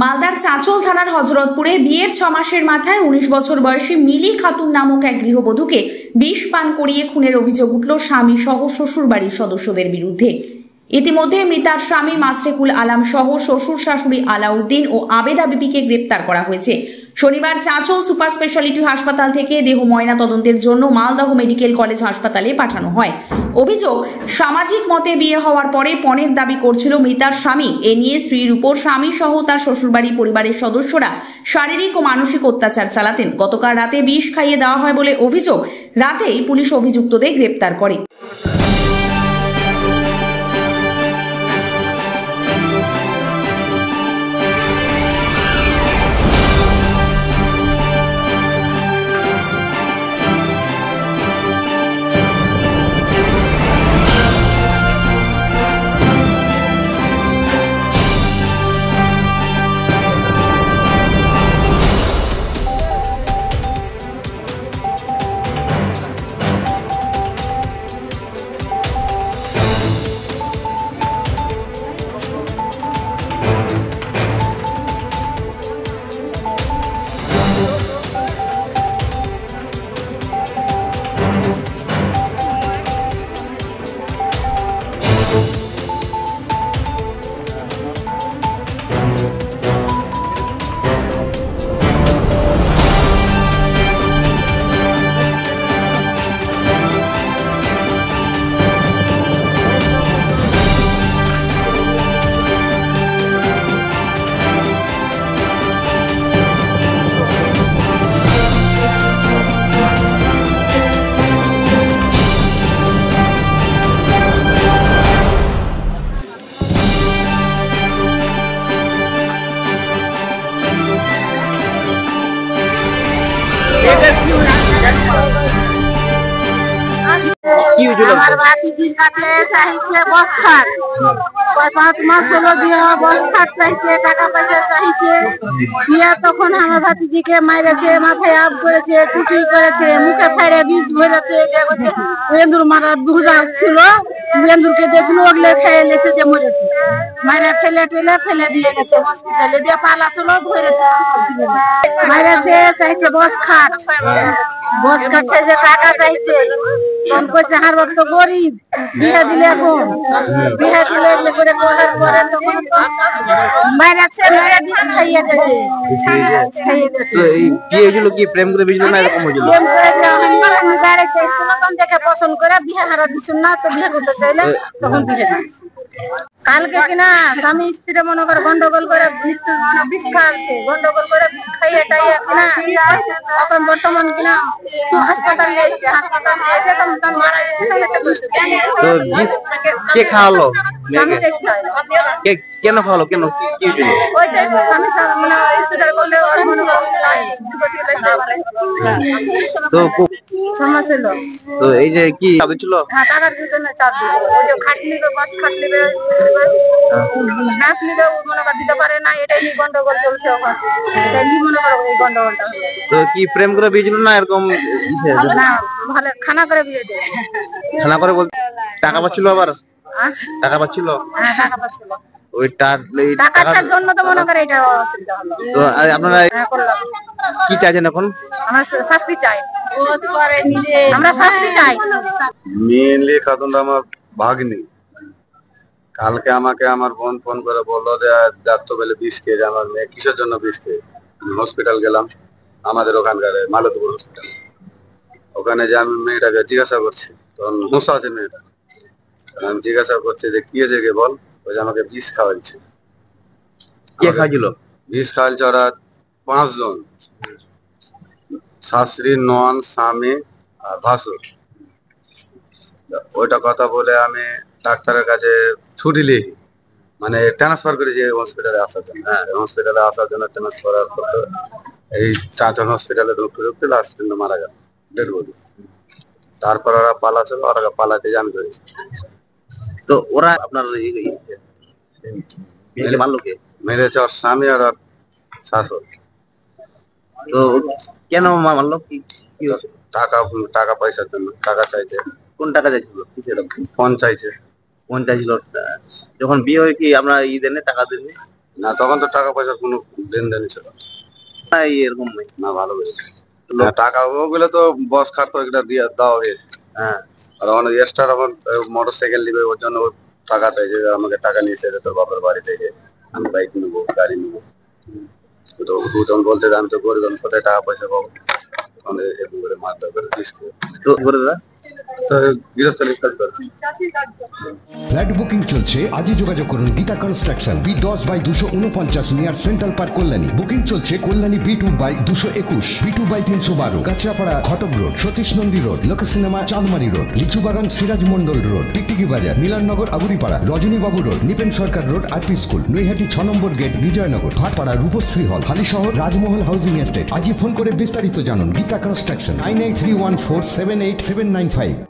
মালদার চাঁচল থানার হযরতপুরে বিয়ের 6 মাসের মাথায় 19 বছর বয়সী মিলি খাতুন নামক এক গৃহবধূকে বিষ পান করিয়ে খুনের অভিযোগ উঠল স্বামী সহ শ্বশুরবাড়ির সদস্যদের বিরুদ্ধে। ইতিমধ্যে মৃতার স্বামী মাসরেকুল আলম সহ শ্বশুর শাশুড়ি আলাউদ্দিন ও আবেদা বিবিকে গ্রেপ্তার করা হয়েছে। শনিবার চাঁচল সুপার স্পেশালিটি হাসপাতাল থেকে দেহ ময়না তদন্তের জন্য মালদহ মেডিকেল কলেজ হাসপাতালে পাঠানো হয়। অভিযোগ, সামাজিক মতে বিয়ে হওয়ার পরে পণের দাবি করছিল মৃতার স্বামী। এ নিয়ে স্ত্রীর উপর স্বামী সহ তার শ্বশুরবাড়ি পরিবারের সদস্যরা শারীরিক ও মানসিক অত্যাচার চালাতেন। গতকাল রাতে বিষ খাইয়ে দেওয়া হয় বলে অভিযোগ। রাতেই পুলিশ অভিযুক্তদের গ্রেপ্তার করে। আমার ভাতিজির কাছে চাইছে বস খাট, 5 মাস হলো বিয়ে, বস খাট চাইছে, টাকা পয়সা চাইছে। দিয়ে তখন আমার ভাতিজিকে মাইরেছে, মাথায় আপ করেছে, টুটি করেছে, মুখে ফাইরে বিষ ভরেছে। বেন্দুর মারা বুঝা ছিল, বেন্দুরকে দিয়েছিল, ওগুলো খেয়ে লেছে যে মরেছে। মাইরে ফেলে দিয়ে গেছে হসপিটালে, দিয়ে পালা ছিল, ধরেছে মাইরেছে। চাইছে বস খাট, বস খাট চাইছে, টাকা চাইছে। ফোন করছে হার বাপ তো গরিব, বিয়ে দিলে এখন বিয়ে দিলে এগুলো করে করার পরে তখন মাইরাছে, মাইরা বিষ খাইয়ে দিয়েছে। প্রেম করে বিয়ে না এরকম হয়েছিল? প্রেম করে আমি বাড়িতে এসেছিল, তখন দেখে পছন্দ করে বিয়ে হারা দিচ্ছিল না, তো বিয়ে করতে চাইলে তখন বিয়ে না। কালকে কিনা স্বামী স্ত্রী মনে করে গন্ডগোল করে বিষ খাওয়াচ্ছে, গন্ডগোল করে বিষ খাইয়ে টাইয়ে কিনা এখন বর্তমান কিনা হাসপাতাল নিয়েছে, হাসপাতাল নিয়েছে তখন মারা গেছে। কে খাওয়ালো? স্বামী কেন খাওয়ালো? কেন ওইটা স্বামী মানে স্ত্রী বললে তো 6 মাস হলো। তো এই যে কি ছিল? হ্যাঁ, টাকার জন্য চাপ দিচ্ছে। ওই যে খাট নিবে, বাস খাট নিবে, নাচ নিবে, মনে কর দিতে পারে না। এটাই নিয়ে গন্ডগোল চলছে ওখানে, এটাই নিয়ে মনে করো এই গন্ডগোলটা। তো কি প্রেম করে বিয়ে ছিল না এরকম? না, ভালো খানা করে বিয়ে দেয়। খানা করে বলতে টাকা পাচ্ছিল? আবার টাকা পাচ্ছিল? হ্যাঁ, টাকা পাচ্ছিল। ওই টাকার জন্য তো মনে করে এটা অসুবিধা হলো। তো আপনারা কি চাইছেন এখন? আমরা শাস্তি চাই, আমরা শাস্তি চাই। মিলি খাতুন আমার ভাগ্নি। কালকে আমাকে আমার বোন ফোন করে বললো যে যাচ্ছ বলে বিষ খেয়েছে আমার মেয়ে। কিসের জন্য বিষ খেয়ে? হসপিটাল গেলাম, আমাদের ওখানকার মালদপুর হসপিটাল। ওখানে যে আমি মেয়েটাকে জিজ্ঞাসা করছি, তখন মুসা আছে মেয়েটা, আমি জিজ্ঞাসা করছি যে কি হয়েছে কে বল। ওই যে আমাকে বিষ খাওয়াচ্ছে। কে খাওয়াছিল? বিষ খাওয়াচ্ছে ওরা 5 জন, শাশুড়ি, নন, স্বামী আর ভাসুর। ওইটা কথা বলে আমি ডাক্তারের কাছে ছুটি লিখি, মানে ট্রান্সফার করেছি হসপিটালে আসার জন্য। হ্যাঁ, হসপিটালে আসার জন্য ট্রান্সফার করতে এই চাঁচল হসপিটালে ঢুকতে লাস্ট দিন মারা গেল, ডেড বডি। তারপর ওরা পালাচ্ছিল, ওরা পালাতে আমি ধরেছি। তো ওরা আপনার মারলো কে? মেরেছে ওর স্বামী আর ওর শাশুর। তো কেন মারলো? কি টাকা পয়সার জন্য। টাকা চাইছে। কোন টাকা চাইছিল? ফোন চাইছে। ফোন চাইছিল। যখন বিয়ে হয় কি আপনার দেননি, টাকা দেননি? না তখন তো টাকা পয়সার কোনো লেনদেনই ছিল না। এরকম না ভালো করেছে টাকা ওগুলো তো বস খাট করে দিয়ে দেওয়া হয়েছে। হ্যাঁ আর আমার এক্সট্রা আমার মোটর সাইকেল নিবে ওর জন্য ওর টাকা দেয় যে আমাকে টাকা নিয়েছে তোর বাপের বাড়ি থেকে আমি বাইক নেবো গাড়ি নেবো। তো তখন বলতে আমি তো গরিব আমি কোথায় টাকা পয়সা পাবো এরকম করে মারধর করে করে দেয় তো গৃহস্থলী কাজ করে। ফ্ল্যাট বুকিং চলছে, আজই যোগাযোগ করুন Gita construction B10/249 near central park Kalyani. Booking চলছে কল্যাণী B2/221, B2/312, কাঁচরাপাড়া ঘটক রোড, সতীশ নন্দী রোড, লোক সিনেমা চাঁদমারি রোড, লিচুবাগান সিরাজ মন্ডল রোড, টিকটিকি বাজার, মিলননগর আবুরিপাড়া, রজনীবাবু রোড, নিপেন সরকার রোড, আরপি স্কুল, নৈহাটি 6 নম্বর গেট, বিজয়নগর, ভাটপাড়া রূপশ্রী হল, হালিশহর, রাজমহল হাউজিং এস্টেট। আজই ফোন করে বিস্তারিত জানুন গীতা কনস্ট্রাকশন 9831478795।